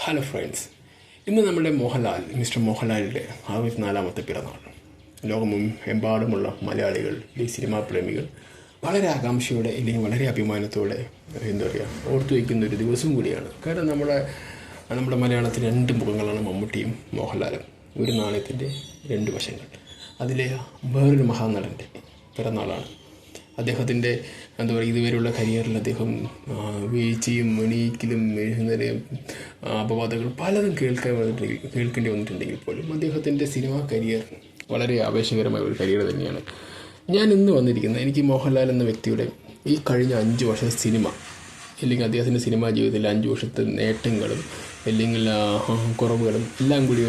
Hello friends, ഇന്ന് നമ്മുടെ mister മോഹൻലാലിൻ്റെ 64ാമത്തെ പിറന്നാൾ. ലോകമെമ്പാടുമുള്ള മലയാളികൾ, ഈ സിനിമാ പ്രേമികൾ വളരെ ആകാംക്ഷയോടെ അല്ലെങ്കിൽ വളരെ അഭിമാനത്തോടെ ഓർത്തു വയ്ക്കുന്ന ഒരു ദിവസം കൂടിയാണ്. കാരണം നമ്മുടെ മലയാളത്തിൽ രണ്ട് മുഖങ്ങളാണ് മമ്മൂട്ടിയും മോഹൻലാലും. ഒരു നാണയത്തിൻ്റെ രണ്ട് വശങ്ങൾ. അതിലെ വേറൊരു മഹാനടൻ്റെ പിറന്നാളാണ്. അദ്ദേഹത്തിൻ്റെ ഇതുവരെയുള്ള കരിയറിൽ അദ്ദേഹം വീഴ്ചയും എണീക്കലും അപവാദങ്ങളും പലതും കേൾക്കേണ്ടി വന്നിട്ടുണ്ടെങ്കിൽ പോലും അദ്ദേഹത്തിൻ്റെ സിനിമാ കരിയർ വളരെ ആവേശകരമായ ഒരു കരിയർ തന്നെയാണ്. ഞാൻ ഇന്ന് വന്നിരിക്കുന്നത് എനിക്ക് മോഹൻലാൽ എന്ന വ്യക്തിയുടെ ഈ കഴിഞ്ഞ 5 വർഷത്തെ സിനിമ, അല്ലെങ്കിൽ അദ്ദേഹത്തിൻ്റെ സിനിമാ ജീവിതത്തിലെ 5 വർഷത്തെ നേട്ടങ്ങളും അല്ലെങ്കിൽ കുറവുകളും എല്ലാം കൂടി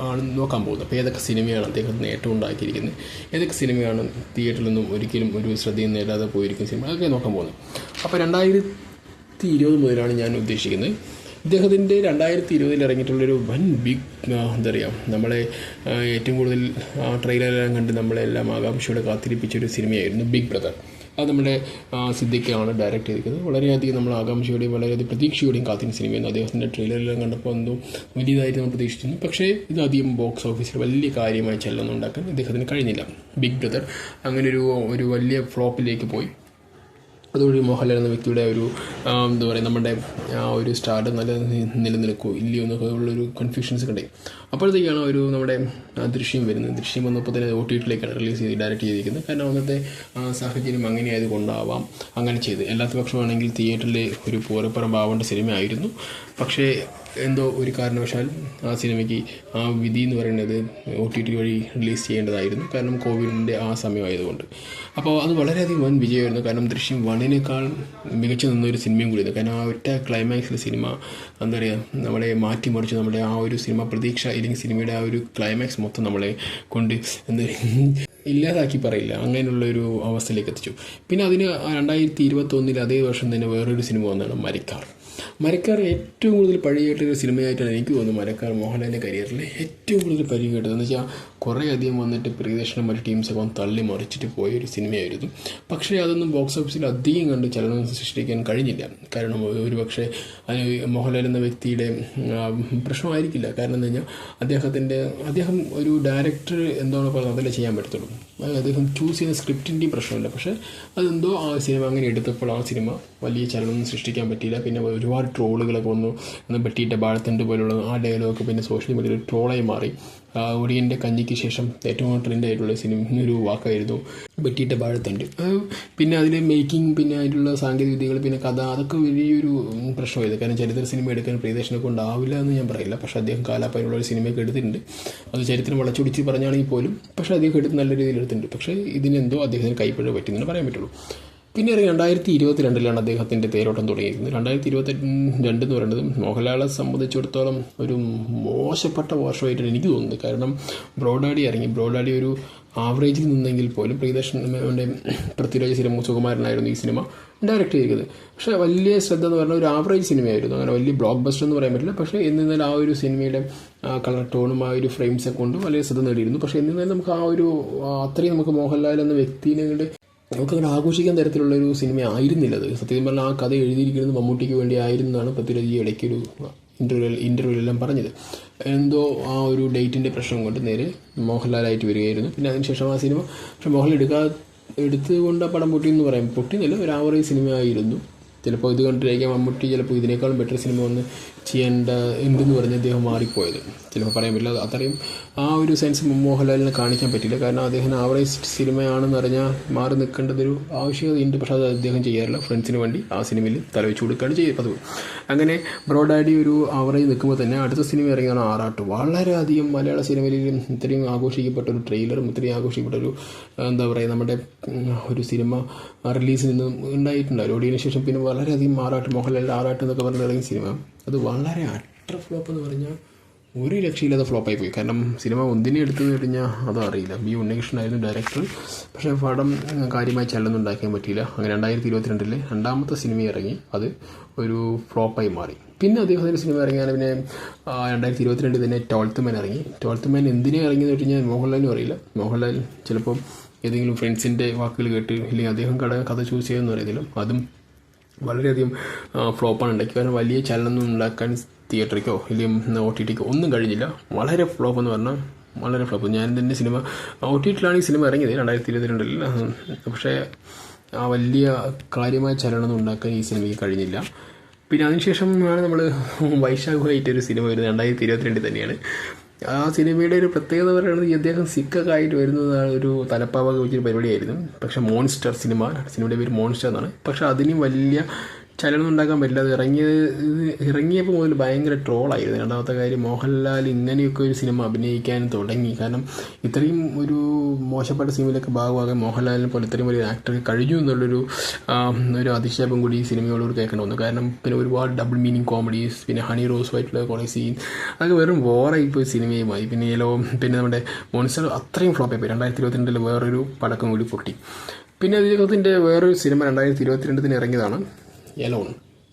ആണ് നോക്കാൻ പോകുന്നത്. അപ്പോൾ ഏതൊക്കെ സിനിമയാണ് അദ്ദേഹത്തിന് നേട്ടം ഉണ്ടാക്കിയിരിക്കുന്നത്, ഏതൊക്കെ സിനിമയാണ് തിയേറ്ററിൽ നിന്നും ഒരിക്കലും ഒരു ശ്രദ്ധയും നേടാതെ പോയിരിക്കുന്ന സിനിമ, അതൊക്കെ നോക്കാൻ പോകുന്നത്. അപ്പോൾ 2020 മുതലാണ് ഞാൻ ഉദ്ദേശിക്കുന്നത്. ഇദ്ദേഹത്തിൻ്റെ 2020 ഇറങ്ങിയിട്ടുള്ളൊരു വൻ ബിഗ് നമ്മളെ ഏറ്റവും കൂടുതൽ ട്രെയിലറെല്ലാം കണ്ട് നമ്മളെല്ലാം ആകാംക്ഷയോടെ കാത്തിരിപ്പിച്ചൊരു സിനിമയായിരുന്നു ബിഗ് ബ്രദർ. അത് നമ്മുടെ സിദ്ദിഖാണ് ഡയറക്റ്റ് ചെയ്തിരിക്കുന്നത്. വളരെയധികം നമ്മൾ ആകാംക്ഷയോടെയും വളരെയധികം പ്രതീക്ഷയോടെയും കാത്തിരുന്ന സിനിമയായിരുന്നു. അദ്ദേഹത്തിൻ്റെ ട്രെയിലറെല്ലാം കണ്ടപ്പോൾ എന്തോ വലിയതായിട്ട് നമ്മൾ പ്രതീക്ഷിച്ചിരുന്നു. പക്ഷേ ഇത് അധികം ബോക്സ് ഓഫീസിൽ വലിയ കാര്യമായി ചെല്ലൊന്നും ഉണ്ടാക്കാൻ ഇദ്ദേഹത്തിന് കഴിഞ്ഞില്ല. ബിഗ് ബ്രദർ അങ്ങനെ ഒരു വലിയ ഫ്ലോപ്പിലേക്ക് പോയി. അതുവഴി മോഹൻലാൽ എന്ന വ്യക്തിയുടെ നമ്മുടെ ഒരു സ്റ്റാർട്ട് നിലനിൽക്കുമോ ഇല്ലയോ എന്നൊക്കെ ഉള്ളൊരു കൺഫ്യൂഷൻസ് കണ്ടേ. അപ്പോഴത്തേക്കാണ് നമ്മുടെ ദൃശ്യം വരുന്നത്. ദൃശ്യം വന്നപ്പോൾ തന്നെ OTTയിലേക്കാണ് റിലീസ് ചെയ്ത് ഡയറക്റ്റ് ചെയ്തിരിക്കുന്നത്. കാരണം അന്നത്തെ സാഹചര്യം അങ്ങനെ ആയതുകൊണ്ടാവാം അങ്ങനെ ചെയ്ത്. എല്ലാത്ത പക്ഷമാണെങ്കിൽ തിയേറ്ററിലെ ഒരു പൂരപ്പറമ്പാവേണ്ട സിനിമയായിരുന്നു. പക്ഷേ എന്തോ ഒരു കാരണവശാൽ ആ സിനിമയ്ക്ക് ആ വിധി എന്ന് പറയുന്നത് OTT വഴി റിലീസ് ചെയ്യേണ്ടതായിരുന്നു. കാരണം കോവിഡിൻ്റെ ആ സമയമായതുകൊണ്ട്. അപ്പോൾ അത് വളരെയധികം വൻ വിജയമായിരുന്നു. കാരണം ദൃശ്യം 1-നേക്കാൾ മികച്ചു നിന്നൊരു സിനിമയും കൂടിയായിരുന്നു. കാരണം ആ ഒറ്റ ക്ലൈമാക്സിലെ സിനിമ നമ്മളെ മാറ്റിമറിച്ച് നമ്മുടെ ആ ഒരു സിനിമ പ്രതീക്ഷ അല്ലെങ്കിൽ സിനിമയുടെ ആ ഒരു ക്ലൈമാക്സ് മൊത്തം നമ്മളെ കൊണ്ട് ഇല്ലാതാക്കി പറയില്ല, അങ്ങനെയുള്ളൊരു അവസ്ഥയിലേക്ക് എത്തിച്ചു. പിന്നെ അതിന് 2021 അതേ വർഷം തന്നെ വേറൊരു സിനിമ വന്നതാണ് മരക്കാർ ഏറ്റവും കൂടുതൽ പഴികേട്ടൊരു സിനിമയായിട്ടാണ് എനിക്ക് തോന്നുന്നത്. മരക്കാർ മോഹൻലാലിൻ്റെ കരിയറിൽ ഏറ്റവും കൂടുതൽ പഴികേട്ടതെന്ന് വെച്ചാൽ കുറേ അധികം വന്നിട്ട് പ്രിയദർശനം മറ്റു ടീംസൊക്കെ വന്ന് തള്ളി മറിച്ചിട്ട് പോയൊരു സിനിമയായിരുന്നു. പക്ഷേ അതൊന്നും ബോക്സ് ഓഫീസിൽ അധികം കണ്ട് ചലനം സൃഷ്ടിക്കാൻ കഴിഞ്ഞില്ല. കാരണം ഒരു പക്ഷേ മോഹൻലാൽ എന്ന വ്യക്തിയുടെ പ്രശ്നമായിരിക്കില്ല. കാരണം എന്താ കഴിഞ്ഞാൽ അദ്ദേഹം ഒരു ഡയറക്ടർ എന്താണോ പറഞ്ഞത് അതല്ലേ ചെയ്യാൻ പറ്റത്തുള്ളൂ. അദ്ദേഹം ചൂസ് ചെയ്യുന്ന സ്ക്രിപ്റ്റിൻ്റെയും പ്രശ്നമില്ല. പക്ഷേ അതെന്തോ ആ സിനിമ അങ്ങനെ എടുത്തപ്പോൾ ആ സിനിമ വലിയ ചലനം സൃഷ്ടിക്കാൻ പറ്റിയില്ല. പിന്നെ ഒരുപാട് ട്രോളുകളൊക്കെ വന്നു. ബെട്ടിയിട്ട ബാഴത്തണ്ട് പോലുള്ള ആ ഡയലോഗ് പിന്നെ സോഷ്യൽ മീഡിയയിൽ ട്രോളായി മാറി. ഒടിയൻ്റെ കഞ്ഞിക്ക് ശേഷം ഏറ്റവും ട്രെൻഡ് ആയിട്ടുള്ള ഒരു വാക്കായിരുന്നു ബെട്ടിയിട്ട ബാഴത്തണ്ട്. പിന്നെ അതിലെ മേക്കിംഗ്, പിന്നെ അതിലുള്ള സാങ്കേതിക വിദ്യകൾ, പിന്നെ കഥ, അതൊക്കെ വലിയൊരു പ്രശ്നമായിരുന്നു. കാരണം ചരിത്ര സിനിമ എടുക്കാൻ പ്രിയദർശനെ കൊണ്ടാവില്ല എന്ന് ഞാൻ പറയില്ല. പക്ഷേ അദ്ദേഹം കാലാപ്പായുള്ള ഒരു സിനിമയൊക്കെ എടുത്തിട്ടുണ്ട്. അത് ചരിത്രം വളച്ചൊടിച്ച് പറഞ്ഞാണെങ്കിൽ പോലും പക്ഷേ അദ്ദേഹം എടുത്ത് നല്ല രീതിയിൽ എടുത്തിട്ടുണ്ട്. പക്ഷേ ഇതിനെന്തോ അദ്ദേഹത്തിന് കൈപ്പിഴ പറ്റുന്നതിന് പറയാൻ പറ്റുള്ളൂ. പിന്നെ 2022 അദ്ദേഹത്തിൻ്റെ തേരോട്ടം തുടങ്ങിയിരിക്കുന്നത്. 2022 എന്ന് പറയുന്നത് മോഹൻലാലെ സംബന്ധിച്ചിടത്തോളം ഒരു മോശപ്പെട്ട വർഷമായിട്ടാണ് എനിക്ക് തോന്നുന്നത്. കാരണം ബ്രോഡാഡി ഇറങ്ങി. ബ്രോഡാഡി ഒരു ആവറേജിൽ നിന്നെങ്കിൽ പോലും പ്രിയദർശൻ്റെ പൃഥ്വിരാജ് സുകുമാരനായിരുന്നു ഈ സിനിമ ഡയറക്റ്റ് ചെയ്തിരിക്കുന്നത്. പക്ഷേ വലിയ ശ്രദ്ധ എന്ന് പറഞ്ഞാൽ ഒരു ആവറേജ് സിനിമയായിരുന്നു. അങ്ങനെ വലിയ ബ്ലോക്ക് ബസ്റ്റർ എന്ന് പറയാൻ പറ്റില്ല. പക്ഷേ എന്നിരുന്നാൽ ആ ഒരു സിനിമയുടെ കളർ ടോണും ആ ഒരു ഫ്രെയിംസൊക്കെ കൊണ്ട് വളരെ ശ്രദ്ധ നേടിയിരുന്നു. പക്ഷേ എന്നിരുന്നാലും നമുക്ക് അത്രയും നമുക്ക് മോഹൻലാൽ എന്ന വ്യക്തിനെ നമുക്കങ്ങനെ ആഘോഷിക്കാൻ തരത്തിലുള്ളൊരു സിനിമ ആയിരുന്നില്ല അത്. സത്യം പറഞ്ഞാൽ ആ കഥ എഴുതിയിരിക്കുന്നത് മമ്മൂട്ടിക്ക് വേണ്ടി ആയിരുന്നാണ് പൃഥ്വിരാജ് ഇടയ്ക്കൊരു ഇൻ്റർവ്യൂലെല്ലാം പറഞ്ഞത്. എന്തോ ആ ഒരു ഡേറ്റിൻ്റെ പ്രശ്നം കൊണ്ട് നേരെ മോഹൻലാലായിട്ട് വരികയായിരുന്നു. പിന്നെ അതിനുശേഷം ആ സിനിമ പക്ഷേ മോഹൻലാൽ എടുത്തുകൊണ്ട് പടം പൊട്ടിയെന്ന് പറയാം. പൊട്ടിയെന്നല്ല, ഒരു ആവറേജ് സിനിമ ആയിരുന്നു. ചിലപ്പോൾ ഇത് കണ്ടിരിക്കാം മമ്മൂട്ടി ചിലപ്പോൾ ഇതിനേക്കാളും ബെറ്റർ സിനിമ വന്ന് ചെയ്യേണ്ട ഉണ്ടെന്ന് പറഞ്ഞ് അദ്ദേഹം മാറിപ്പോയത് ചിലപ്പോൾ പറയാൻ പറ്റില്ല. അത്രയും ആ ഒരു സെൻസ് മോഹൻലാലിനെ കാണിക്കാൻ പറ്റില്ല. കാരണം അദ്ദേഹം ആവറേജ് സിനിമയാണെന്ന് പറഞ്ഞാൽ മാറി നിൽക്കേണ്ടതൊരു ആവശ്യകതയുണ്ട്. പക്ഷേ അത് അദ്ദേഹം ചെയ്യാറില്ല. ഫ്രണ്ട്സിന് വേണ്ടി ആ സിനിമയിൽ തലവെച്ച് കൊടുക്കുകയാണ് ചെയ്യുന്നത്. അങ്ങനെ ബ്രോഡാഡി ഒരു ആവറേജ് നിൽക്കുമ്പോൾ തന്നെ അടുത്ത സിനിമ ഇറങ്ങിയാണ് ആറാട്ട്. വളരെയധികം മലയാള സിനിമയിൽ ഇത്രയും ആഘോഷിക്കപ്പെട്ട ഒരു ട്രെയിലറും ഇത്രയും ആഘോഷിക്കപ്പെട്ട ഒരു നമ്മുടെ ഒരു സിനിമ റിലീസിൽ നിന്നും ഉണ്ടായിട്ടുണ്ടായിരുന്നു. ഓടിയതിനു ശേഷം പിന്നെ വളരെയധികം മോഹൻലാലിൻ്റെ ആറാട്ട് എന്നൊക്കെ പറഞ്ഞ് ഇറങ്ങിയ സിനിമ അത് വളരെ അട്ടർ ഫ്ലോപ്പ് എന്ന് പറഞ്ഞാൽ ഒരു രക്ഷയില്ലാതെ ഫ്ലോപ്പായി പോയി. കാരണം സിനിമ ഒന്നിനെ എടുത്തു കഴിഞ്ഞാൽ അതറിയില്ല. B ഉണ്ണികൃഷ്ണനായിരുന്നു ഡയറക്ടർ. പക്ഷേ പടം കാര്യമായി ചലനം ഉണ്ടാക്കാൻ പറ്റിയില്ല. അങ്ങനെ 2022 രണ്ടാമത്തെ സിനിമ ഇറങ്ങി. അത് ഒരു ഫ്ലോപ്പായി മാറി. പിന്നെ അദ്ദേഹത്തിൻ്റെ സിനിമ ഇറങ്ങിയാൽ പിന്നെ 2022 തന്നെ 12th മാൻ ഇറങ്ങി. 12th മാൻ എന്തിനെ ഇറങ്ങിയെന്ന് വെച്ച് കഴിഞ്ഞാൽ മോഹൻലാലിനും അറിയില്ല. മോഹൻലാൽ ചിലപ്പം ഏതെങ്കിലും ഫ്രണ്ട്സിൻ്റെ വാക്കുകൾ കേട്ട് ഇല്ലെങ്കിൽ അദ്ദേഹം കഥ ചൂസ് ചെയ്യുമെന്ന് അറിയത്തില്ല. അതും വളരെയധികം ഫ്ലോപ്പാണ് ഉണ്ടാക്കി. കാരണം വലിയ ചലനമൊന്നും ഉണ്ടാക്കാൻ തിയേറ്ററിക്കോ ഇല്ലെങ്കിൽ OTTക്കോ ഒന്നും കഴിഞ്ഞില്ല. വളരെ ഫ്ലോപ്പ് എന്ന് പറഞ്ഞാൽ വളരെ ഫ്ലോപ്പ്. ഞാൻ തന്നെ സിനിമ OTTയിലാണ് ഈ സിനിമ ഇറങ്ങിയത് 2022. പക്ഷേ വലിയ കാര്യമായ ചലനമൊന്നും ഉണ്ടാക്കാൻ ഈ സിനിമയ്ക്ക് കഴിഞ്ഞില്ല. പിന്നെ അതിനുശേഷമാണ് നമ്മൾ വൈശാഖമായിട്ടൊരു സിനിമ വരുന്നത് 2022 തന്നെയാണ്. ആ സിനിമയുടെ ഒരു പ്രത്യേകത പറയുന്നത് ഈ അദ്ദേഹം സിക്കൊക്കെ ആയിട്ട് വരുന്നത് ഒരു തലപ്പാവൊക്കെ വെച്ചൊരു പരിപാടിയായിരുന്നു. പക്ഷേ സിനിമയുടെ പേര് മോൺസ്റ്റർ എന്നാണ്. പക്ഷേ അതിനും വലിയ ചലനം ഉണ്ടാക്കാൻ പറ്റില്ല. അത് ഇറങ്ങിയപ്പോൾ മുതൽ ഭയങ്കര ട്രോളായിരുന്നു. രണ്ടാമത്തെ കാര്യം, മോഹൻലാൽ ഇങ്ങനെയൊക്കെ ഒരു സിനിമ അഭിനയിക്കാൻ തുടങ്ങി. കാരണം ഇത്രയും ഒരു മോശപ്പെട്ട സിനിമയിലൊക്കെ ഭാഗമാകാൻ മോഹൻലാലിനെ പോലെ ഇത്രയും ഒരു ആക്ടർ കഴിഞ്ഞു എന്നുള്ളൊരു അതിശയം കൂടി ഈ സിനിമയോട് കേൾക്കേണ്ടി വന്നു. കാരണം പിന്നെ ഒരുപാട് ഡബിൾ മീനിങ് കോമഡീസ്, പിന്നെ ഹണി റോസുമായിട്ടുള്ള കുറേ സീൻ, അതൊക്കെ വെറും ബോറായിപ്പോയി സിനിമയുമായി. പിന്നെ നമ്മുടെ മോൺസ്റ്റർ അത്രയും ഫ്ലോപ്പായി പോയി. 2022 വേറൊരു പടക്കം കൂടി പൊട്ടി. പിന്നെ അദ്ദേഹത്തിൻ്റെ വേറൊരു സിനിമ 2022 ഇറങ്ങിയതാണ്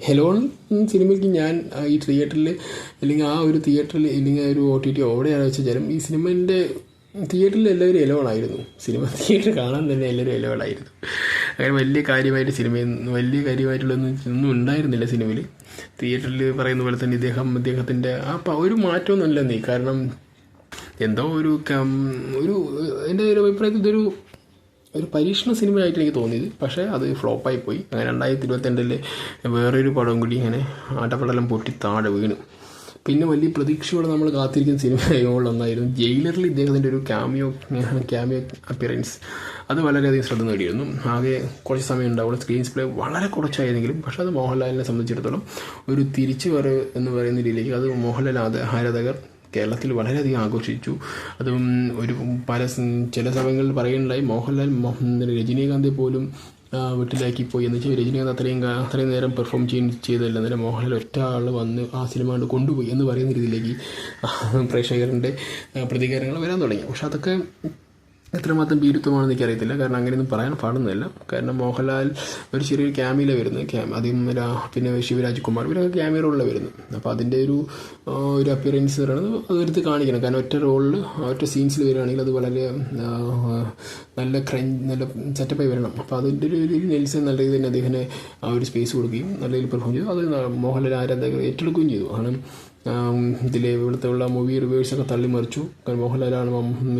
ഹെലോൺ സിനിമയ്ക്ക് ഞാൻ ഈ തിയേറ്ററിൽ അല്ലെങ്കിൽ ആ ഒരു തിയേറ്ററിൽ ഇല്ലെങ്കിൽ ഒരു OTT എവിടെയാണ് വെച്ചാലും ഈ സിനിമേൻ്റെ തിയേറ്ററിൽ എല്ലാവരും എലോണായിരുന്നു. സിനിമ തിയേറ്റർ കാണാൻ തന്നെ എല്ലാവരും എലോണായിരുന്നു. അങ്ങനെ വലിയ കാര്യമായിട്ടുള്ളൊന്നും ഉണ്ടായിരുന്നില്ല സിനിമയിൽ. തിയേറ്ററിൽ പറയുന്ന പോലെ തന്നെ അദ്ദേഹത്തിൻ്റെ ഒരു മാറ്റമൊന്നുമില്ലെന്നേ. കാരണം എന്തോ ഒരു എൻ്റെ ഒരു അഭിപ്രായത്തിൽ ഇതൊരു പരീക്ഷണ സിനിമയായിട്ട് എനിക്ക് തോന്നിയത്. പക്ഷേ അത് ഫ്ലോപ്പായി പോയി. അങ്ങനെ 2022 വേറൊരു പടം കൂടി ഇങ്ങനെ ആട്ടപ്പടലം പൊട്ടി താഴെ വീണു. പിന്നെ വലിയ പ്രതീക്ഷയോടെ നമ്മൾ കാത്തിരിക്കുന്ന സിനിമയൊന്നായിരുന്നു ജയിലറിൽ ഇദ്ദേഹത്തിൻ്റെ ഒരു ക്യാമിയോ അപ്പിയറൻസ്. അത് വളരെയധികം ശ്രദ്ധ നേടിയിരുന്നു. ആകെ കുറച്ച് സമയം ഉണ്ടാവുള്ളൂ. സ്ക്രീൻ പ്ലേ വളരെ കുറച്ചായിരുന്നെങ്കിലും പക്ഷേ അത് മോഹൻലാലിനെ സംബന്ധിച്ചിടത്തോളം ഒരു തിരിച്ചുവരവ് എന്ന് പറയുന്ന രീതിയിലേക്ക് അത് മോഹൻലാൽ ആരാധകർ കേരളത്തിൽ വളരെയധികം ആഘോഷിച്ചു. അതും ചില സമയങ്ങളിൽ പറയുന്നുണ്ടായി മോഹൻലാൽ രജനീകാന്തെ പോലും വീട്ടിലാക്കിപ്പോയി എന്ന് വെച്ചാൽ രജനീകാന്ത് അത്രയും നേരം പെർഫോം ചെയ്തല്ല, അന്നേരം മോഹൻലാൽ ഒറ്റ ആൾ വന്ന് ആ സിനിമ കൊണ്ട് കൊണ്ടുപോയി എന്ന് പറയുന്ന രീതിയിലേക്ക് പ്രേക്ഷകരുടെ പ്രതികരണങ്ങൾ വരാൻ തുടങ്ങി. പക്ഷെ അതൊക്കെ എത്രമാത്രം ഭീരുത്വമാണെന്ന് എനിക്കറിയത്തില്ല. കാരണം അങ്ങനെയൊന്നും പറയാൻ പാടുന്നില്ല. കാരണം മോഹൻലാൽ ഒരു ചെറിയൊരു ക്യാമിയിലാണ് വരുന്നത്. ആദ്യം പിന്നെ ശിവരാജ് കുമാർ ഇവരൊക്കെ ക്യാമിയ റോളിലാണ് വരുന്നത്. അപ്പോൾ അതിൻ്റെ ഒരു അപ്പിയറൻസ് പറയുന്നത് അതെടുത്ത് കാണിക്കണം. കാരണം ഒറ്റ സീൻസിൽ വരികയാണെങ്കിൽ അത് വളരെ നല്ല സെറ്റപ്പായി വരണം. അപ്പോൾ അതിൻ്റെ ഒരു നെൽസൺ നല്ല രീതിയിൽ തന്നെ അദ്ദേഹത്തിന് ആ ഒരു സ്പേസ് കൊടുക്കുകയും നല്ല രീതിയിൽ പെർഫോം ചെയ്തു. അത് മോഹൻലാൽ ആരാധകർ ഏറ്റെടുക്കുകയും ചെയ്തു. കാരണം ഇവിടുത്തെ ഉള്ള മൂവി റിവേഴ്സൊക്കെ തള്ളിമറിച്ചു. കാരണം മോഹൻലാലാണ്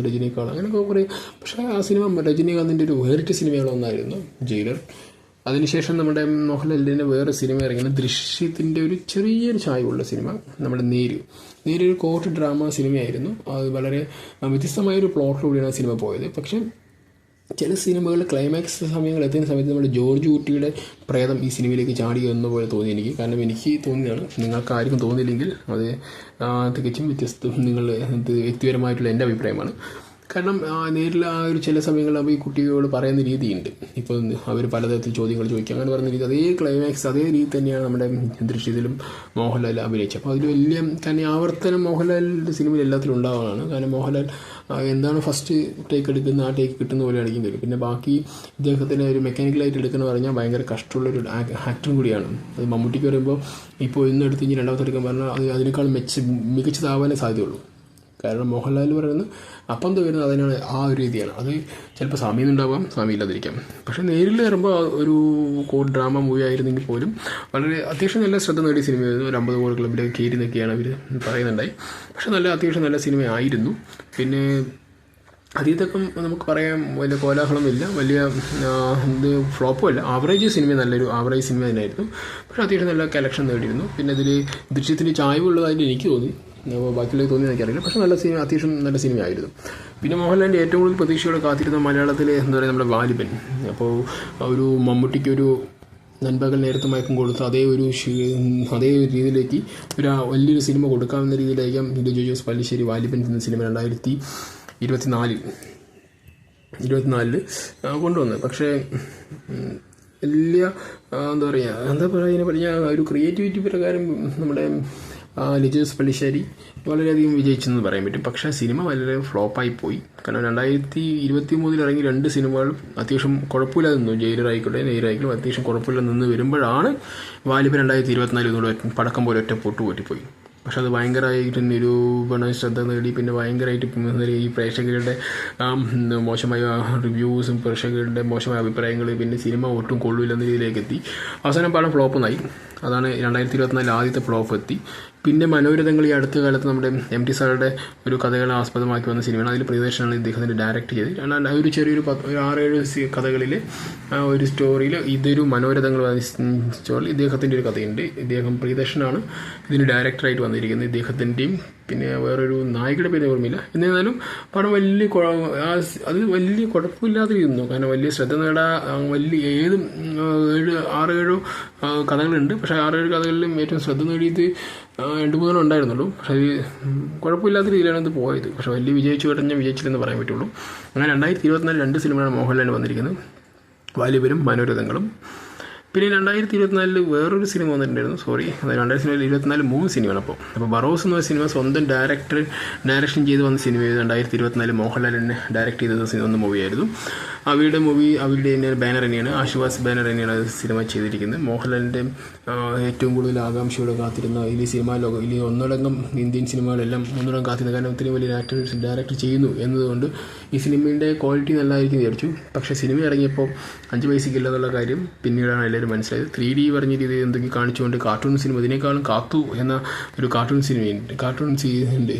രജനീകാന്ത് അങ്ങനെയൊക്കെ കുറേ. പക്ഷേ ആ സിനിമ രജനീകാന്തിൻ്റെ ഒരു വേറിട്ട സിനിമകളൊന്നായിരുന്നു ജയിലർ. അതിനുശേഷം നമ്മുടെ മോഹൻലാലിൻ്റെ വേറെ സിനിമ ഇറങ്ങിയത് ദൃശ്യത്തിൻ്റെ ഒരു ചെറിയൊരു ചായവുള്ള സിനിമ, നമ്മുടെ നേര് ഒരു കോർട്ട് ഡ്രാമ സിനിമയായിരുന്നു. അത് വളരെ വ്യത്യസ്തമായൊരു പ്ലോട്ടിലൂടെയാണ് സിനിമ പോയത്. പക്ഷേ ചില സിനിമകളിൽ ക്ലൈമാക്സ് സമയങ്ങൾ എത്തുന്ന സമയത്ത് നമ്മുടെ ജോർജ് കുട്ടിയുടെ പ്രേതം ഈ സിനിമയിലേക്ക് ചാടി എന്ന പോലെ തോന്നി എനിക്ക്. കാരണം എനിക്ക് തോന്നിയതാണ്, നിങ്ങൾക്ക് ആർക്കും തോന്നിയില്ലെങ്കിൽ അത് തികച്ചും വ്യക്തിപരമായിട്ടുള്ള എൻ്റെ അഭിപ്രായമാണ്. കാരണം നേരിൽ ആ ഒരു ചില സമയങ്ങളിൽ ഈ കുട്ടികളോട് പറയുന്ന രീതിയുണ്ട്. ഇപ്പോൾ അവർ പലതരത്തിൽ ചോദ്യങ്ങൾ ചോദിക്കുക അങ്ങനെ പറയുന്ന രീതി, അതേ ക്ലൈമാക്സ് അതേ രീതി തന്നെയാണ് നമ്മുടെ ദൃശ്യത്തിലും മോഹൻലാൽ അഭിനയിച്ചത്. അപ്പോൾ അതിൽ വലിയ തന്നെ ആവർത്തനം മോഹൻലാലിൻ്റെ സിനിമയിൽ എല്ലാത്തിലും ഉണ്ടാവുന്നതാണ്. കാരണം മോഹൻലാൽ എന്താണ് ഫസ്റ്റ് ടേക്ക് എടുക്കുന്ന ആ ടേക്ക് കിട്ടുന്ന പോലെ അടിക്കും തരും. പിന്നെ ബാക്കി ഇദ്ദേഹത്തിന് ഒരു മെക്കാനിക്കലായിട്ട് എടുക്കുന്ന പറഞ്ഞാൽ ഭയങ്കര കഷ്ടമുള്ളൊരു ആക്ടറും കൂടിയാണ്. അത് മമ്മൂട്ടിക്ക് പറയുമ്പോൾ ഇപ്പോൾ ഇന്നെടുത്ത് ഇനി രണ്ടാമത്തെ എടുക്കാൻ പറഞ്ഞാൽ അത് അതിനേക്കാൾ മികച്ചതാവാനേ സാധ്യതയുള്ളൂ. കാരണം മോഹൻലാൽ പറയുന്നത് അപ്പം വരുന്നത് അതിനാണ് ആ ഒരു രീതിയാണ്. അത് ചിലപ്പോൾ സാമ്യമുണ്ടാവാം, സാമ്യമില്ലാതിരിക്കാം. പക്ഷേ നേരിൽ വരുമ്പോൾ ഒരു കോഡ് ഡ്രാമ മൂവി ആയിരുന്നെങ്കിൽ പോലും വളരെ അത്യാവശ്യം നല്ല ശ്രദ്ധ നേടിയ സിനിമയായിരുന്നു. ഒരു 50 കോടി ക്ലബിലേക്ക് കയറി നിൽക്കുകയാണ് അവർ പറയുന്നുണ്ടായി. പക്ഷേ അത്യാവശ്യം നല്ല സിനിമയായിരുന്നു. പിന്നെ അതീതൊക്കെ നമുക്ക് പറയാൻ വലിയ കോലാഹലമില്ല, വലിയ ഫ്ലോപ്പും അല്ല, നല്ലൊരു ആവറേജ് സിനിമ തന്നെയായിരുന്നു. പക്ഷേ അത്യാവശ്യം നല്ല കളക്ഷൻ നേടിയിരുന്നു. പിന്നെ അതിൽ ദൃശ്യത്തിൻ്റെ ചായ്വുള്ളതായിട്ട് എനിക്ക് തോന്നി, ബാക്കിയുള്ളത് തോന്നി എനിക്കറിയില്ല. പക്ഷേ അത്യാവശ്യം നല്ല സിനിമയായിരുന്നു. പിന്നെ മോഹൻലാലിൻ്റെ ഏറ്റവും കൂടുതൽ പ്രതീക്ഷയോടെ കാത്തിരുന്ന മലയാളത്തിൽ എന്താ പറയുക നമ്മുടെ വാലിബൻ. അപ്പോൾ ഒരു മമ്മൂട്ടിക്കൊരു നൻപകൽ നേരത്തെ മയക്കം കൊടുത്ത് അതേ ഒരു രീതിയിലേക്ക് വലിയൊരു സിനിമ കൊടുക്കാവുന്ന രീതിയിലായിരിക്കാം ലിജോ ജോസ് പല്ലിശ്ശേരി വാലിബൻ എന്ന സിനിമ 2024 കൊണ്ടുവന്നത്. പക്ഷേ വലിയ എന്താ പറയുക ഒരു ക്രിയേറ്റിവിറ്റി പ്രകാരം നമ്മുടെ ലിജോ ജോസ് പല്ലിശ്ശേരി വളരെയധികം വിജയിച്ചെന്ന് പറയാൻ പറ്റും. പക്ഷേ സിനിമ വളരെ ഫ്ലോപ്പായി പോയി. കാരണം 2023 ഇറങ്ങി 2 സിനിമകളും അത്യാവശ്യം കുഴപ്പമില്ലാതെ നിന്നു. ജയിലറായിക്കോട്ടെ നെയ്റായിക്കോട്ടെ അത്യാവശ്യം കുഴപ്പമില്ലാതെ നിന്ന് വരുമ്പോഴാണ് വാലിബൻ 2024 പടക്കം പോലെ ഒറ്റ പൊട്ടിപ്പോയി. പക്ഷെ അത് ഭയങ്കരമായിട്ട് നിരൂപണ ശ്രദ്ധ നേടി. പിന്നെ ഭയങ്കരമായിട്ട് ഈ പ്രേക്ഷകരുടെ മോശമായ റിവ്യൂസും പ്രേക്ഷകരുടെ മോശമായ അഭിപ്രായങ്ങൾ, പിന്നെ സിനിമ ഒട്ടും കൊള്ളില്ലെന്ന രീതിയിലേക്ക് എത്തി. അവസാനം പടം ഫ്ലോപ്പൊന്നായി. അതാണ് 2024 ആദ്യത്തെ ഫ്ലോപ്പ് എത്തി. പിന്നെ മനോരഥങ്ങൾ ഈ അടുത്ത കാലത്ത് നമ്മുടെ MT സാറുടെ ഒരു കഥകളെ ആസ്പദമാക്കി വന്ന സിനിമയാണ്. അതിൽ പ്രിയദർശനാണ് ഇദ്ദേഹത്തിൻ്റെ ഡയറക്റ്റ് ചെയ്ത്. ഒരു ചെറിയൊരു 6-7 കഥകളിൽ ഒരു സ്റ്റോറിയിൽ ഇതൊരു മനോരഥങ്ങൾ സ്റ്റോറിൽ ഇദ്ദേഹത്തിൻ്റെ ഒരു കഥയുണ്ട്. ഇദ്ദേഹം പ്രിയദർശനാണ് ഇതിന് ഡയറക്ടറായിട്ട് വന്നിരിക്കുന്നത്. ഇദ്ദേഹത്തിൻ്റെയും പിന്നെ വേറൊരു നായികയുടെ പേര് ഓർമ്മയില്ല. എന്നിരുന്നാലും പടം അത് വലിയ കുഴപ്പമില്ലാതിരുന്നു. കാരണം വലിയ ശ്രദ്ധ വലിയ 6-7 കഥകളുണ്ട്. പക്ഷേ 6-7 കഥകളിലും ഏറ്റവും ശ്രദ്ധ നേടിയത് 2-3 ഉണ്ടായിരുന്നുള്ളൂ. പക്ഷേ അത് കുഴപ്പമില്ലാത്ത രീതിയിലാണ് ഇത് പോയത്. പക്ഷേ വലിയ വിജയിച്ചില്ലെന്ന് പറയാൻ പറ്റുള്ളൂ. അങ്ങനെ 2024 2 സിനിമയാണ് മോഹൻലാലിന് വന്നിരിക്കുന്നത്, വാലിബനും മനോരഥങ്ങളും. പിന്നെ 2024 വേറൊരു സിനിമ വന്നിട്ടുണ്ടായിരുന്നു. 2024 3 സിനിമയാണ്. അപ്പോൾ ബറോസ് എന്ന സിനിമ സ്വന്തം ഡയറക്ഷൻ ചെയ്ത് വന്ന സിനിമയായിരുന്നു. 2024 മോഹൻലാൽ തന്നെ ഡയറക്റ്റ് ചെയ്ത മൂവിയായിരുന്നു. അവരുടെ തന്നെ ബാനർ തന്നെയാണ്, ആശുവാസ് ബാനർ തന്നെയാണ് സിനിമ ചെയ്തിരിക്കുന്നത്. മോഹൻലാലിൻ്റെ ഏറ്റവും കൂടുതൽ ആകാംക്ഷയോടെ കാത്തിരുന്ന ഈ സിനിമാ ലോകം, ഈ ഒന്നടങ്കം ഇന്ത്യൻ സിനിമകളെല്ലാം ഒന്നടങ്കം കാത്തിരുന്ന, കാരണം ഇത്രയും വലിയ ഡയറക്ടർ ചെയ്യുന്നു എന്നതുകൊണ്ട് ഈ സിനിമയുടെ ക്വാളിറ്റി നല്ലതായിരിക്കും വിചാരിച്ചു. പക്ഷേ സിനിമ ഇറങ്ങിയപ്പോൾ 5 പൈസയ്ക്കില്ല എന്നുള്ള കാര്യം പിന്നീടാണ് എല്ലാവരും മനസ്സിലായത്. 3D പറഞ്ഞ രീതി എന്തെങ്കിലും കാണിച്ചുകൊണ്ട് കാർട്ടൂൺ സിനിമ, ഇതിനേക്കാളും കാത്തു എന്ന ഒരു കാർട്ടൂൺ ഉണ്ട്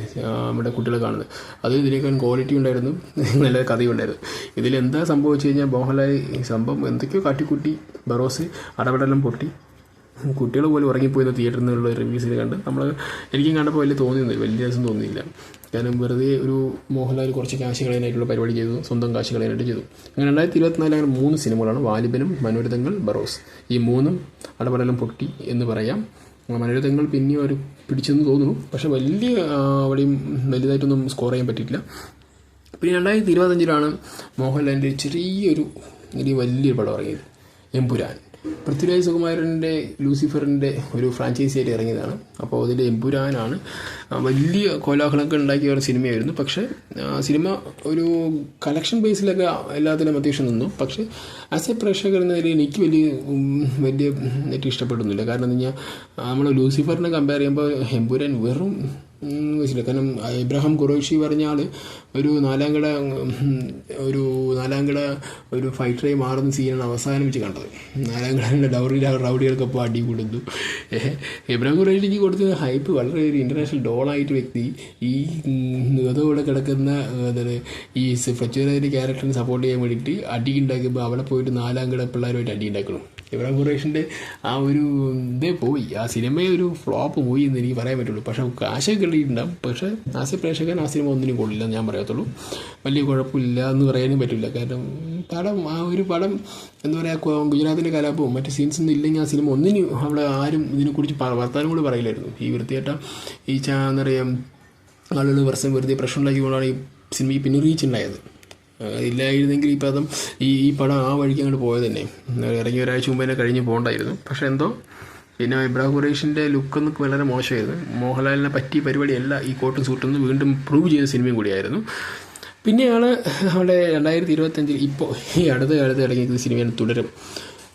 നമ്മുടെ കുട്ടികളെ കാണുന്നത്. അത് ഇതിനേക്കാളും ക്വാളിറ്റി ഉണ്ടായിരുന്നു, നല്ല കഥയുണ്ടായിരുന്നു. ഇതിലെന്താ സംഭവിച്ചു കഴിഞ്ഞാൽ മോഹൻലാൽ സംഭവം എന്തൊക്കെയോ കാട്ടിക്കൂട്ടി, ബറോസ് അടപടലം പൊട്ടി, കുട്ടികൾ പോലും ഉറങ്ങിപ്പോയിരുന്ന തിയേറ്ററിൽ നിന്നുള്ള റിവ്യൂസിൽ കണ്ട് എനിക്കും കണ്ടപ്പോൾ വലിയ രസം തോന്നിയില്ല. കാരണം വെറുതെ ഒരു മോഹൻലാൽ കുറച്ച് കാശ് കളയാനായിട്ടുള്ള പരിപാടി ചെയ്തു, സ്വന്തം കാശ് കളയാനായിട്ട് ചെയ്തു. അങ്ങനെ 2024 അങ്ങനെ 3 സിനിമകളാണ്, വാലിബനും മനോരഥങ്ങൾ ബറോസ്. ഈ 3 അടപടലം പൊട്ടി എന്ന് പറയാം. മനോരഥങ്ങൾ പിന്നെയും ഒരു പിടിച്ചെന്ന് തോന്നുന്നു, പക്ഷെ അവിടെയും വലുതായിട്ടൊന്നും സ്കോർ ചെയ്യാൻ പറ്റിയിട്ടില്ല. പിന്നെ 2025 മോഹൻലാലിൻ്റെ വലിയൊരു പടം ഇറങ്ങിയത്, എമ്പുരാൻ. പൃഥ്വിരാജ് സുകുമാരൻ്റെ ലൂസിഫറിൻ്റെ ഒരു ഫ്രാഞ്ചൈസി ആയിട്ട് ഇറങ്ങിയതാണ്. അപ്പോൾ അതിൽ എമ്പുരാനാണ്. വലിയ കോലാഹലമൊക്കെ ഉണ്ടാക്കിയ ഒരു സിനിമയായിരുന്നു. പക്ഷേ സിനിമ ഒരു കളക്ഷൻ ബേസിലൊക്കെ എല്ലാത്തിനും അത്യാവശ്യം നിന്നു. പക്ഷേ ആസ് എ പ്രേക്ഷകർ എന്ന നിലയിൽ എനിക്ക് വലിയ ഇഷ്ടപ്പെടുന്നില്ല. കാരണം എന്ന് കഴിഞ്ഞാൽ നമ്മൾ ലൂസിഫറിനെ കമ്പയർ ചെയ്യുമ്പോൾ എമ്പുരാൻ വെറും വെച്ചില്ല. കാരണം ഇബ്രാഹിം ഖുറൈഷി പറഞ്ഞ ആൾ ഒരു നാലാംകട ഒരു ഫൈറ്ററായി മാറുന്ന സീനാണ് അവസാനം വെച്ച് കണ്ടത്. നാലാംകടയുടെ റൗഡികൾക്കൊപ്പം അടി കൂടുന്നു. ഇബ്രാഹിം ഖുറൈഷിക്ക് കൊടുത്ത ഹൈപ്പ് വളരെ ഒരു ഇൻ്റർനാഷണൽ ഡോളായിട്ട് വ്യക്തി ഈ അതോടെ കിടക്കുന്ന ഈ ഫ്ലച്ചുവറിൻ്റെ ക്യാരക്ടറിനെ സപ്പോർട്ട് ചെയ്യാൻ വേണ്ടിയിട്ട് അടി ഉണ്ടാക്കുമ്പോൾ അവിടെ പോയിട്ട് നാലാംകട പിള്ളേരുമായിട്ട് അടി ഉണ്ടാക്കണം. ഇബ്രാഹിം ഖുറൈഷിൻ്റെ ആ ഒരു പോയി, ആ സിനിമയെ ഒരു ഫ്ലോപ്പ് പോയി എന്ന് എനിക്ക് പറയാൻ പറ്റുള്ളൂ. പക്ഷേ കാശൊക്കെ കിട്ടിയിട്ടുണ്ടാകും. പക്ഷേ ആസ് എ പ്രേക്ഷകൻ ആ സിനിമ ഒന്നിനും കൊള്ളില്ല എന്ന് ഞാൻ പറയത്തുള്ളൂ. വലിയ കുഴപ്പമില്ല എന്ന് പറയാനും പറ്റില്ല. കാരണം ഒരു പടം എന്താ പറയുക, ഗുജറാത്തിൻ്റെ കലാപവും മറ്റ് സീൻസൊന്നും ഇല്ലെങ്കിൽ ആ സിനിമ ഒന്നിനും അവിടെ ആരും ഇതിനെക്കുറിച്ച് വർത്താനം കൂടി പറയില്ലായിരുന്നു. ഈ വൃത്തിയായിട്ട എന്താ പറയുക, ആളുകൾ വെറുതെ പ്രശ്നം ഉണ്ടാക്കിക്കൊണ്ടാണ് ഈ സിനിമയ്ക്ക് പിന്നെ റീച്ച് ഉണ്ടായത്. ഇല്ലായിരുന്നെങ്കിൽ ഈ പടം ആ വഴിക്ക് അങ്ങോട്ട് പോയത് തന്നെ, ഇറങ്ങിയ ഒരാഴ്ച മുമ്പ് തന്നെ കഴിഞ്ഞ് പോകണ്ടായിരുന്നു. പക്ഷേ എന്തോ പിന്നെ ഇബ്രാഹിം ഖുറൈഷിൻ്റെ ലുക്കൊന്നും വളരെ മോശമായിരുന്നു. മോഹൻലാലിനെ പറ്റിയ പരിപാടിയല്ല ഈ കോട്ടും സൂട്ടൊന്ന് വീണ്ടും പ്രൂവ് ചെയ്ത സിനിമയും കൂടിയായിരുന്നു. പിന്നെയാണ് അവിടെ 2025 ഇപ്പോൾ ഈ അടുത്ത കാലത്ത് ഇറങ്ങിയിരിക്കുന്ന സിനിമയാണ് തുടരും.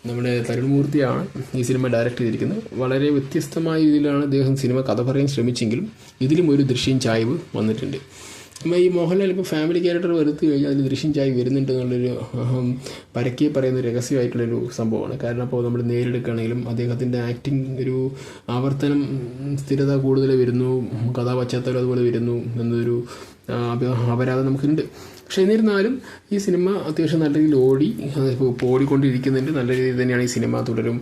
നമ്മുടെ തരുൺമൂർത്തിയാണ് ഈ സിനിമ ഡയറക്റ്റ് ചെയ്തിരിക്കുന്നത്. വളരെ വ്യത്യസ്തമായ രീതിയിലാണ് അദ്ദേഹം സിനിമ കഥ പറയാൻ ശ്രമിച്ചെങ്കിലും ഇതിലും ഒരു ദൃശ്യം ചായ്വ് വന്നിട്ടുണ്ട്. ഈ മോഹൻലാൽ ഇപ്പോൾ ഫാമിലി ക്യാരക്ടർ വരുത്തി കഴിഞ്ഞാൽ അതിൽ ദൃശ്യം ചായ്വ് വരുന്നുണ്ട് എന്നുള്ളൊരു പരക്കെ പറയുന്ന രഹസ്യമായിട്ടുള്ളൊരു സംഭവമാണ്. കാരണം അപ്പോൾ നമ്മൾ നേരിടുകയാണെങ്കിലും അദ്ദേഹത്തിൻ്റെ ആക്ടിങ് ഒരു ആവർത്തനം സ്ഥിരത കൂടുതൽ വരുന്നു, കഥാപശ്ചാത്തലം അതുപോലെ വരുന്നു എന്നൊരു അപരാധം നമുക്കുണ്ട്. പക്ഷേ എന്നിരുന്നാലും ഈ സിനിമ അത്യാവശ്യം നല്ല രീതിയിൽ ഓടിക്കൊണ്ടിരിക്കുന്നുണ്ട്. നല്ല രീതിയിൽ തന്നെയാണ് ഈ സിനിമ തുടരും.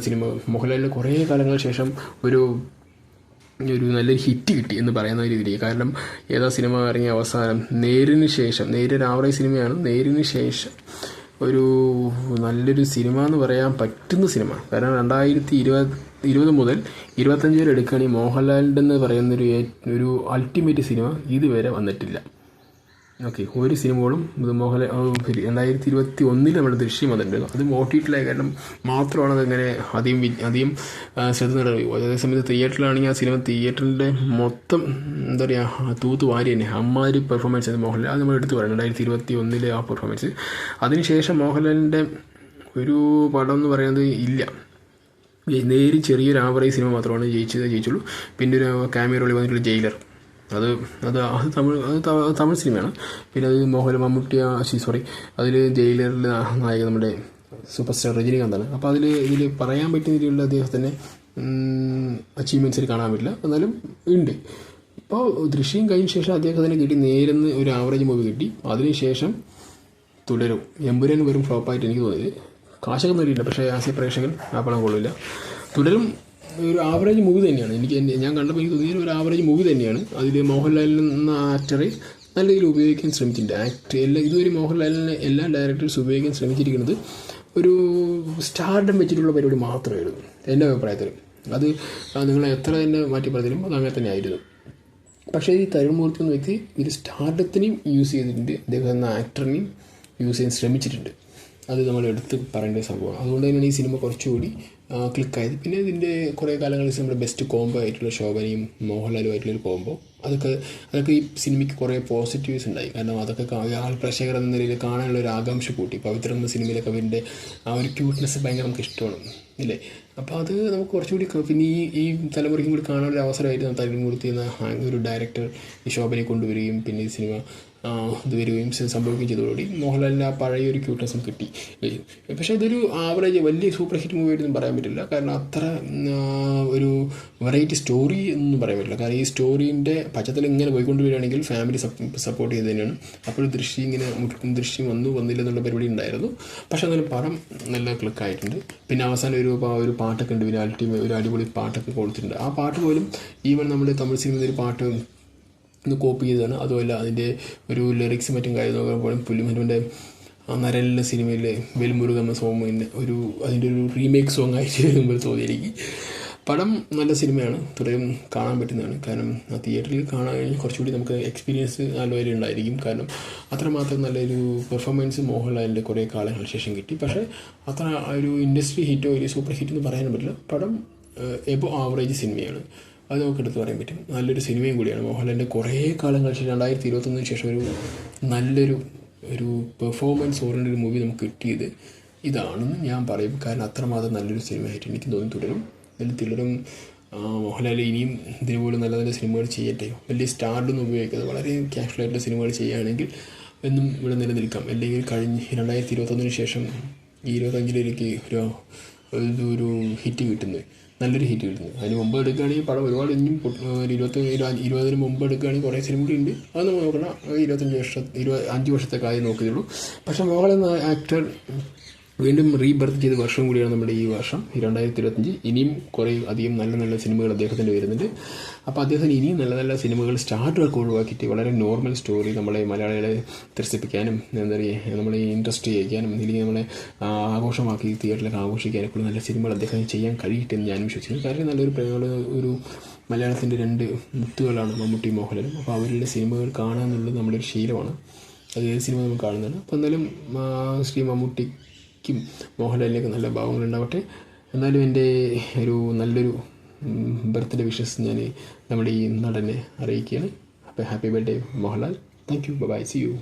സിനിമ മോഹൻലാലിന് കുറേ കാലങ്ങൾക്ക് ശേഷം ഒരു നല്ലൊരു ഹിറ്റ് കിട്ടി എന്ന് പറയുന്ന രീതിയിലേക്ക്. കാരണം സിനിമ ഇറങ്ങിയ അവസാനം നേരിന് ആവറേജ് സിനിമയാണ്. നേരിന് ശേഷം ഒരു നല്ലൊരു സിനിമ എന്ന് പറയാൻ പറ്റുന്ന സിനിമ. കാരണം 2020 മുതൽ 2025 വരെ എടുക്കുകയാണെങ്കിൽ മോഹൻലാലിൻ്റെ എന്ന് പറയുന്നൊരു അൾട്ടിമേറ്റ് സിനിമ ഇതുവരെ വന്നിട്ടില്ല. ഓക്കെ, ഒരു സിനിമകളും ഇത് മോഹൻലാൽ 2021 നമ്മുടെ ദൃശ്യം വന്നിട്ടുണ്ട്. അത് OTT കാരണം മാത്രമാണ് അതങ്ങനെ അധികം ശ്രദ്ധ നേടുകയും. അതേസമയത്ത് തിയേറ്ററിലാണെങ്കിൽ ആ സിനിമ തിയേറ്ററിൻ്റെ മൊത്തം എന്താ പറയുക തൂത്ത് വാരി തന്നെ അമ്മാതിരി പെർഫോമൻസ് ആയിരുന്നു മോഹൻലാൽ. അത് നമ്മൾ എടുത്ത് പറയണം 2021 ആ പെർഫോമൻസ്. അതിനുശേഷം മോഹൻലാലിൻ്റെ ഒരു പടം എന്ന് പറയുന്നത് ഇല്ല. ചെറിയൊരു ആവറേജ് സിനിമ മാത്രമാണ് ജയിച്ചുള്ളൂ. പിന്നെ ഒരു ക്യാമിയോ റോളിൽ വന്നിട്ടുള്ള ജയിലർ, അത് തമിഴ് സിനിമയാണ്. പിന്നെ അത് മമ്മൂട്ടി അതിൽ ജയിലറിലെ നായകൻ നമ്മുടെ സൂപ്പർ സ്റ്റാർ രജനീകാന്താണ്. അപ്പോൾ ഇതിൽ പറയാൻ പറ്റുന്ന രീതിയിലുള്ള അദ്ദേഹത്തിൻ്റെ അച്ചീവ്മെൻറ്റ്സിൽ കാണാൻ പറ്റില്ല, എന്നാലും ഉണ്ട്. ഇപ്പോൾ ദൃശ്യം കഴിഞ്ഞ ശേഷം അദ്ദേഹത്തിന് കിട്ടി നേരുന്ന ഒരു ആവറേജ് മൂവി കിട്ടി. അതിനുശേഷം തുടരും. എമ്പുരാൻ വെറും ഫ്ലോപ്പായിട്ട് എനിക്ക് തോന്നിയത്. കാശൊക്കെ നേടിയില്ല, പക്ഷേ ആസിയ പ്രേക്ഷകൻ ആ പണം കൊള്ളില്ല. തുടരും ഒരു ആവറേജ് മൂവി തന്നെയാണ്. ഞാൻ കണ്ടപ്പോൾ എനിക്ക് തോന്നിയത് ഒരു ആവറേജ് മൂവി തന്നെയാണ്. അതിൽ മോഹൻലാലിൽ എന്ന ആക്ടറെ നല്ല രീതിയിൽ ഉപയോഗിക്കാൻ ശ്രമിച്ചിട്ടുണ്ട്. ഇതുവരെ മോഹൻലാലിനെ എല്ലാ ഡയറക്ടേഴ്സ് ഉപയോഗിക്കാൻ ശ്രമിച്ചിരിക്കുന്നത് ഒരു സ്റ്റാർഡം വെച്ചിട്ടുള്ള പരിപാടി മാത്രമായിരുന്നു എൻ്റെ അഭിപ്രായത്തിൽ. അത് നിങ്ങൾ എത്ര തന്നെ മാറ്റി പറഞ്ഞാലും അത് അങ്ങനെ തന്നെ ആയിരുന്നു. പക്ഷേ ഈ തരുൺ മൂർത്തി എന്ന വ്യക്തി ഇത് സ്റ്റാർഡത്തിനെയും യൂസ് ചെയ്തിട്ടുണ്ട്, അദ്ദേഹം എന്ന ആക്ടറിനെയും യൂസ് ചെയ്യാൻ ശ്രമിച്ചിട്ടുണ്ട്. അത് നമ്മൾ എടുത്ത് പറയേണ്ട സംഭവമാണ്. അതുകൊണ്ട് തന്നെയാണ് ഈ സിനിമ കുറച്ചുകൂടി ക്ലിക്കായത്. പിന്നെ ഇതിൻ്റെ കുറേ കാലങ്ങളിൽ നമ്മുടെ ബെസ്റ്റ് കോംബോ ആയിട്ടുള്ള ശോഭനയും മോഹൻലാലുമായിട്ടുള്ളൊരു കോംബോ, അതൊക്കെ ഈ സിനിമയ്ക്ക് കുറേ പോസിറ്റീവ്സ് ഉണ്ടായി. കാരണം അതൊക്കെ പ്രേക്ഷകർ എന്ന നിലയിൽ കാണാനുള്ള ഒരു ആകാംക്ഷ കൂട്ടി. പവിത്രം എന്ന സിനിമയിലൊക്കെ അവരുടെ ആ ഒരു ക്യൂട്ട്നെസ് ഭയങ്കര നമുക്ക് ഇഷ്ടമാണ് ഇല്ലേ. അപ്പോൾ അത് നമുക്ക് കുറച്ചുകൂടി പിന്നെ ഈ തലമുറയ്ക്കും കൂടി കാണാനൊരു അവസരമായിട്ട് തരുൺ മൂർത്തി എന്ന ഒരു ഡയറക്ടർ ഈ ശോഭനയെ കൊണ്ടുവരികയും പിന്നെ ഈ സിനിമ ഇത് വരികയും സംഭവിക്കുകയും ചെയ്തതോടുകൂടി മോഹൻലാലിൻ്റെ ആ പഴയ ഒരു ക്യൂട്ട്നെസ്സും കിട്ടി. പക്ഷേ ഇതൊരു ആവറേജ് വലിയ സൂപ്പർ ഹിറ്റ് മൂവി ആയിട്ടൊന്നും പറയാൻ പറ്റില്ല. കാരണം അത്ര ഒരു വെറൈറ്റി സ്റ്റോറി ഒന്നും പറയാൻ പറ്റില്ല. കാരണം ഈ സ്റ്റോറീൻ്റെ പശ്ചാത്തലം ഇങ്ങനെ പോയിക്കൊണ്ട് വരികയാണെങ്കിൽ ഫാമിലി സപ്പോർട്ട് ചെയ്ത് തന്നെയാണ്. അപ്പോൾ ദൃശ്യം വന്നില്ല എന്നുള്ള പരിപാടി ഉണ്ടായിരുന്നു. പക്ഷേ എന്നാലും പടം നല്ല ക്ലിക്കായിട്ടുണ്ട്. പിന്നെ അവസാനം ഒരു പാട്ടൊക്കെ ഉണ്ട്, ഒരു അടിപൊളി പാട്ടൊക്കെ കൊടുത്തിട്ടുണ്ട്. ആ പാട്ട് പോലും ഈവൻ നമ്മുടെ തമിഴ് സിനിമയിൽ ഒരു പാട്ട് ഒന്ന് കോപ്പി ചെയ്തതാണ്. അതുമല്ല അതിൻ്റെ ഒരു ലിറിക്സ് മറ്റും കാര്യം നോക്കുമ്പോഴും പുല്ലുമനുവിൻ്റെ നരലിൻ്റെ സിനിമയിൽ വെൽമുരുകൻ എന്ന സോങ്ങിൻ്റെ അതിൻ്റെ ഒരു റീമേക്ക് സോങ് ആയിട്ട് വരുമ്പോൾ തോന്നിയിരിക്കും. പടം നല്ല സിനിമയാണ്, തുടരും കാണാൻ പറ്റുന്നതാണ്. കാരണം ആ തിയേറ്ററിൽ കാണാൻ കഴിഞ്ഞാൽ കുറച്ചുകൂടി നമുക്ക് എക്സ്പീരിയൻസ് നല്ലപോലെ ഉണ്ടായിരിക്കും. കാരണം അത്രമാത്രം നല്ലൊരു പെർഫോമൻസ് മോഹൻലാലിൻ്റെ കുറേ കാലങ്ങൾക്ക് ശേഷം കിട്ടി. പക്ഷേ അത്ര ഒരു ഇൻഡസ്ട്രി ഹിറ്റോ ഒരു സൂപ്പർ ഹിറ്റ് എന്ന് പറയാനും പറ്റില്ല. പടം എബോ ആവറേജ് സിനിമയാണ്, അത് നമുക്ക് എടുത്ത് പറയാൻ പറ്റും. നല്ലൊരു സിനിമയും കൂടിയാണ്. മോഹൻലാലിൻ്റെ കുറേ കാലം കഴിച്ച് 2021 ശേഷം നല്ലൊരു പെർഫോമൻസ് ഓറിയൻറ്റഡ് ഒരു മൂവി നമുക്ക് കിട്ടിയത് ഇതാണെന്ന് ഞാൻ പറയും. കാരണം അത്രമാത്രം നല്ലൊരു സിനിമയായിട്ട് എനിക്ക് തോന്നി. തുടരും മോഹൻലാൽ ഇനിയും ഇതേപോലെ നല്ല നല്ല സിനിമകൾ ചെയ്യട്ടെ. വലിയ സ്റ്റാർഡൊന്നും ഉപയോഗിക്കാതെ വളരെ ക്യാഷ്വലായിട്ടുള്ള സിനിമകൾ ചെയ്യുകയാണെങ്കിൽ എന്നും ഇവിടെ നിലനിൽക്കാം. അല്ലെങ്കിൽ 2021 ശേഷം ഈ 25ലേക്ക് ഒരു ഹിറ്റ് കിട്ടുന്നത്, നല്ലൊരു ഹിറ്റ് കിട്ടുന്നത്. അതിന് മുമ്പ് എടുക്കുകയാണെങ്കിൽ പടം ഒരുപാട് ഇനിയും 20 മുമ്പ് എടുക്കുകയാണെങ്കിൽ കുറേ സിനിമ കൂടി ഉണ്ട്. അത് നമ്മൾ നോക്കണം. 25 വർഷത്തെ കാര്യം നോക്കിയുള്ളൂ. പക്ഷേ മോഹൻലാൽ എന്ന ആക്ടർ വീണ്ടും റീബർത്ത് ചെയ്ത വർഷം കൂടിയാണ് നമ്മുടെ ഈ വർഷം 2025. ഇനിയും കുറേ അധികം നല്ല നല്ല സിനിമകൾ അദ്ദേഹത്തിൻ്റെ വരുന്നുണ്ട്. അപ്പോൾ അദ്ദേഹത്തിന് ഇനിയും നല്ല നല്ല സിനിമകൾ സ്റ്റാർട്ടൊക്കെ ഒഴിവാക്കിയിട്ട് വളരെ നോർമൽ സ്റ്റോറി നമ്മളെ മലയാളികളെ ത്രസിപ്പിക്കാനും എന്താ പറയുക നമ്മളെ ഇൻട്രസ്റ്റ് ചെയ്യിക്കാനും ഇല്ലെങ്കിൽ നമ്മളെ ആഘോഷമാക്കി തിയേറ്ററിലൊക്കെ ആഘോഷിക്കാനൊക്കെ നല്ല സിനിമകൾ അദ്ദേഹത്തിന് ചെയ്യാൻ കഴിയട്ടെ എന്ന് ഞാൻ വിശ്വസിക്കുന്നു. കാരണം നല്ലൊരു മലയാളത്തിൻ്റെ 2 മുത്തുകളാണ് മമ്മൂട്ടി മോഹൻലാലും. അപ്പോൾ അവരുടെ സിനിമകൾ കാണാമെന്നുള്ളത് നമ്മുടെ ഒരു ശീലമാണ്. അത് ഏത് സിനിമ നമുക്ക് കാണുന്നതാണ്. അപ്പോൾ എന്തായാലും ശ്രീ മമ്മൂട്ടിക്കും മോഹൻലാലിലേക്ക് നല്ല ഭാവങ്ങളുണ്ടാവട്ടെ. എന്നാലും എൻ്റെ നല്ലൊരു ബർത്ത്ഡേ വിഷസ് ഞാൻ നമ്മുടെ ഈ നടനെ അറിയിക്കുകയാണ്. അപ്പോൾ happy birthday Mohanlal. Thank you. Bye. See U.